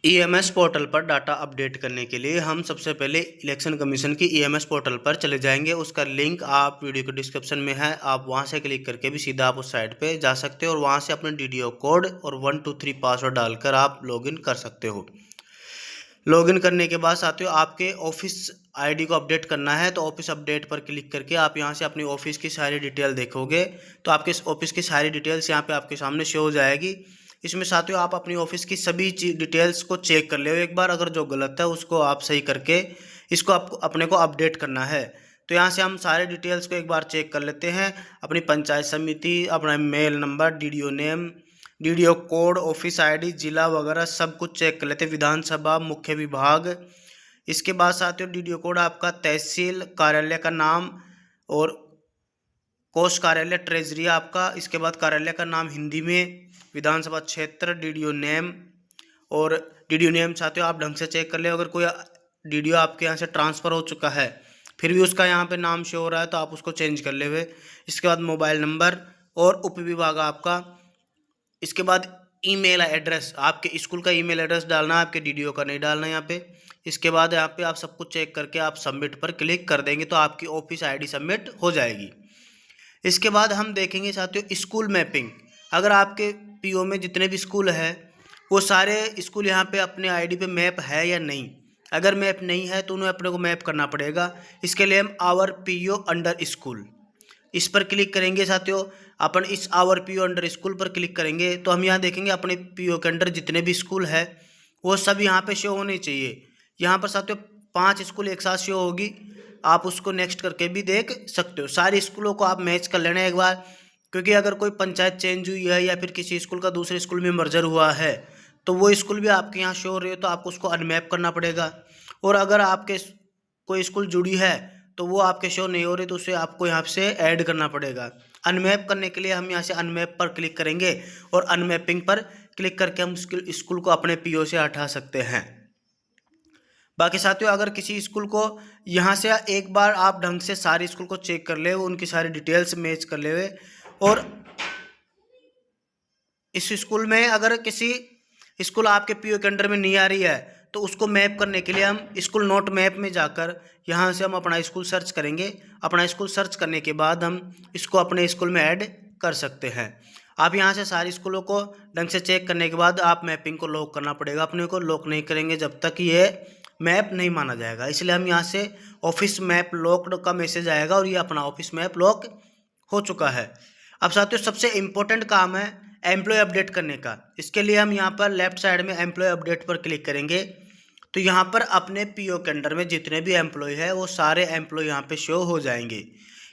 EMS portal पर data update करने के लिए हम सबसे पहले इलेक्शन कमीशन की ईएमएस पोर्टल पर चले जाएंगे। उसका लिंक आप वीडियो के डिस्क्रिप्शन में है, आप वहां से क्लिक करके भी सीधा आप उस साइट पे जा सकते हो और वहां से अपने डीडीओ कोड और 123 पासवर्ड डालकर आप लॉगिन कर सकते हो। लॉगिन करने के बाद साथियों आपके ऑफिस आईडी को अपडेट करना है, तो ऑफिस अपडेट पर क्लिक करके आप यहां से अपनी ऑफिस की सारी डिटेल देखोगे तो आपके ऑफिस की सारी डिटेल्स यहां पे आपके सामने शो हो जाएगी। इसमें साथियों आप अपनी ऑफिस की सभी डिटेल्स को चेक कर ले एक बार, अगर जो गलत है उसको आप सही करके इसको आपको अपने को अपडेट करना है। तो यहाँ से हम सारे डिटेल्स को एक बार चेक कर लेते हैं। अपनी पंचायत समिति, अपना mail number, DDO name, DDO code, office ID, जिला वगैरह सब कुछ चेक कर लेते हैं। विधानसभा, मुख्य विभाग, इसके बाद साथियों डीडीओ कोड आपका तहसील कार्यालय का नाम और कोष कार्यालय ट्रेजरी आपका, इसके बाद कार्यालय का नाम हिंदी में, विधानसभा क्षेत्र, डीडीओ नेम। और डीडीओ नेम साथियों आप ढंग से चेक कर ले, अगर कोई डीडीओ आपके यहाँ से ट्रांसफ़र हो चुका है फिर भी उसका यहाँ पे नाम शो हो रहा है तो आप उसको चेंज कर ले हुए। इसके बाद मोबाइल नंबर और उपविभाग आपका। इसके बाद ईमेल एड्रेस, आपके स्कूल का ईमेल एड्रेस डालना है, आपके डीडीओ का नहीं डालना है यहाँ पे। इसके बाद यहाँ पे आप सब कुछ चेक करके आप सबमिट पर क्लिक कर देंगे तो आपकी ऑफिस आईडी सबमिट हो जाएगी। इसके बाद हम देखेंगे साथियों स्कूल मैपिंग। अगर आपके पीओ में जितने भी स्कूल है वो सारे स्कूल यहाँ पे अपने आईडी पे मैप है या नहीं। अगर मैप नहीं है तो उन्हें अपने को मैप करना पड़ेगा। इसके लिए हम आवर पीओ अंडर स्कूल इस पर क्लिक करेंगे साथियों। अपन इस आवर पीओ अंडर स्कूल पर क्लिक करेंगे तो हम यहाँ देखेंगे अपने पीओ के अंडर जितने भी स्कूल है वो सब यहाँ पे शो होने चाहिए। यहाँ पर साथियों 5 स्कूल एक साथ शो होगी, आप उसको नेक्स्ट करके भी देख सकते हो। सारे स्कूलों को आप मैच कर लेना एक बार, क्योंकि अगर कोई पंचायत चेंज हुई है या फिर किसी स्कूल का दूसरे स्कूल में मर्जर हुआ है तो वो स्कूल भी आपके यहाँ शो हो रही हो तो आपको उसको अनमैप करना पड़ेगा। और अगर आपके कोई स्कूल जुड़ी है तो वो आपके शो नहीं हो रही तो उसे आपको यहाँ से ऐड करना पड़ेगा। अनमैप करने के लिए हम यहाँ से अनमैप पर क्लिक करेंगे और अनमैपिंग पर क्लिक करके हम स्कूल को अपने पीओ से हटा सकते हैं। बाकी साथियों अगर किसी स्कूल को यहाँ से एक बार आप ढंग से सारे स्कूल को चेक कर ले, उनकी सारी डिटेल्स मैच कर ले और इस स्कूल में अगर किसी स्कूल आपके पीओ के अंडर में नहीं आ रही है तो उसको मैप करने के लिए हम स्कूल नोट मैप में जाकर यहाँ से हम अपना स्कूल सर्च करेंगे। अपना स्कूल सर्च करने के बाद हम इसको अपने स्कूल में ऐड कर सकते हैं। आप यहाँ से सारे स्कूलों को ढंग से चेक करने के बाद आप मैपिंग को लॉक करना पड़ेगा। अपने को लॉक नहीं करेंगे जब तक ये मैप नहीं माना जाएगा, इसलिए हम यहाँ से ऑफिस मैप लॉक्ड का मैसेज आएगा और ये अपना ऑफिस मैप लॉक हो चुका है। अब साथियों सबसे इम्पोर्टेंट काम है एम्प्लॉय अपडेट करने का। इसके लिए हम यहाँ पर लेफ्ट साइड में एम्प्लॉय अपडेट पर क्लिक करेंगे तो यहाँ पर अपने पीओ के अंडर में जितने भी एम्प्लॉय है वो सारे एम्प्लॉय यहाँ पे शो हो जाएंगे।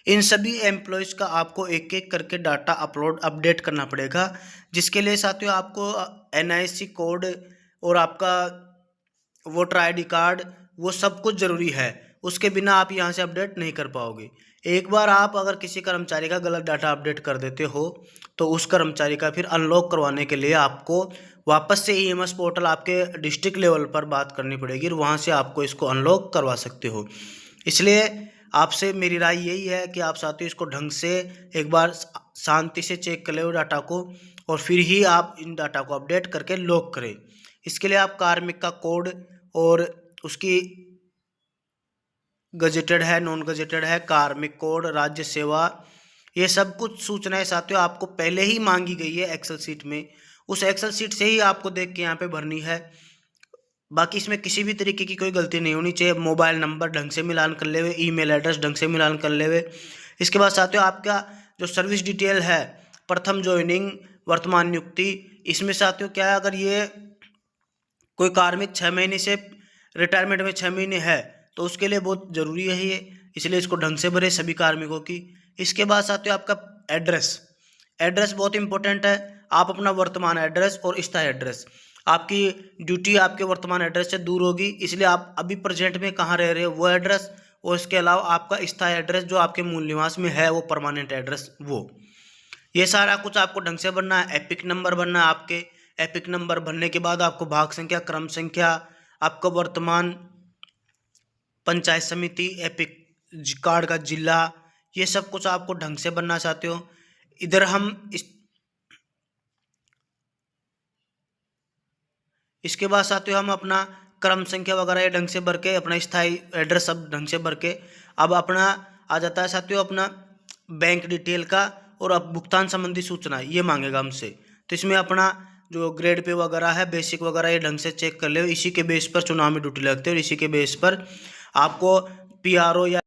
इन सभी एम्प्लॉयज़ का आपको एक एक करके डाटा अपडेट करना पड़ेगा, जिसके लिए साथियों आपको एनआईसी कोड और आपका वोटर आईडी कार्ड वो सब कुछ ज़रूरी है। उसके बिना आप यहाँ से अपडेट नहीं कर पाओगे। एक बार आप अगर किसी कर्मचारी का गलत डाटा अपडेट कर देते हो तो उस कर्मचारी का फिर अनलॉक करवाने के लिए आपको वापस से ईएमएस पोर्टल आपके डिस्ट्रिक्ट लेवल पर बात करनी पड़ेगी और वहाँ से आपको इसको अनलॉक करवा सकते हो। इसलिए आपसे मेरी राय यही है कि आप साथियों इसको ढंग से एक बार शांति से चेक कर ले डाटा को और फिर ही आप इन डाटा को अपडेट करके लॉक करें। इसके लिए आप कार्मिक का कोड और उसकी गजेटेड है, नॉन गजेटेड है, कार्मिक कोड, राज्य सेवा, ये सब कुछ सूचनाएं साथियों आपको पहले ही मांगी गई है एक्सेल सीट में। उस एक्सेल सीट से ही आपको देख के यहाँ पे भरनी है। बाकी इसमें किसी भी तरीके की कोई गलती नहीं होनी चाहिए। मोबाइल नंबर ढंग से मिलान कर ले हुए, ईमेल एड्रेस ढंग से मिलान कर ले हुए। इसके बाद साथियों आपका जो सर्विस डिटेल है, प्रथम ज्वाइनिंग, वर्तमान नियुक्ति, इसमें साथियों क्या है, अगर ये कोई कार्मिक 6 महीने से रिटायरमेंट में 6 महीने है तो उसके लिए बहुत ज़रूरी है ये, इसलिए इसको ढंग से भरे सभी कार्मिकों की। इसके बाद साथियों आपका एड्रेस बहुत इंपॉर्टेंट है। आप अपना वर्तमान एड्रेस और स्थायी एड्रेस, आपकी ड्यूटी आपके वर्तमान एड्रेस से दूर होगी, इसलिए आप अभी प्रेजेंट में कहाँ रह रहे हो वो एड्रेस, और इसके अलावा आपका स्थायी एड्रेस जो आपके मूल निवास में है वो परमानेंट एड्रेस वो, ये सारा कुछ आपको ढंग से भरना है। एपिक नंबर भरना है आपके। एपिक नंबर भरने के बाद आपको भाग संख्या, क्रम संख्या, आपका वर्तमान पंचायत समिति, एपिक कार्ड का जिला, ये सब कुछ आपको ढंग से भरना चाहते हो। इधर हम इसके बाद साथियों हम अपना क्रम संख्या वगैरह ये ढंग से भर के, अपना स्थायी एड्रेस सब ढंग से भर के, अब अपना आ जाता है साथियों अपना बैंक डिटेल का, और अब भुगतान संबंधी सूचना ये मांगेगा हमसे। तो इसमें अपना जो ग्रेड पे वगैरह है, बेसिक वगैरह ये ढंग से चेक कर ले। इसी के बेस पर चुनाव में ड्यूटी लगती है और इसी के बेस पर आपको PRO या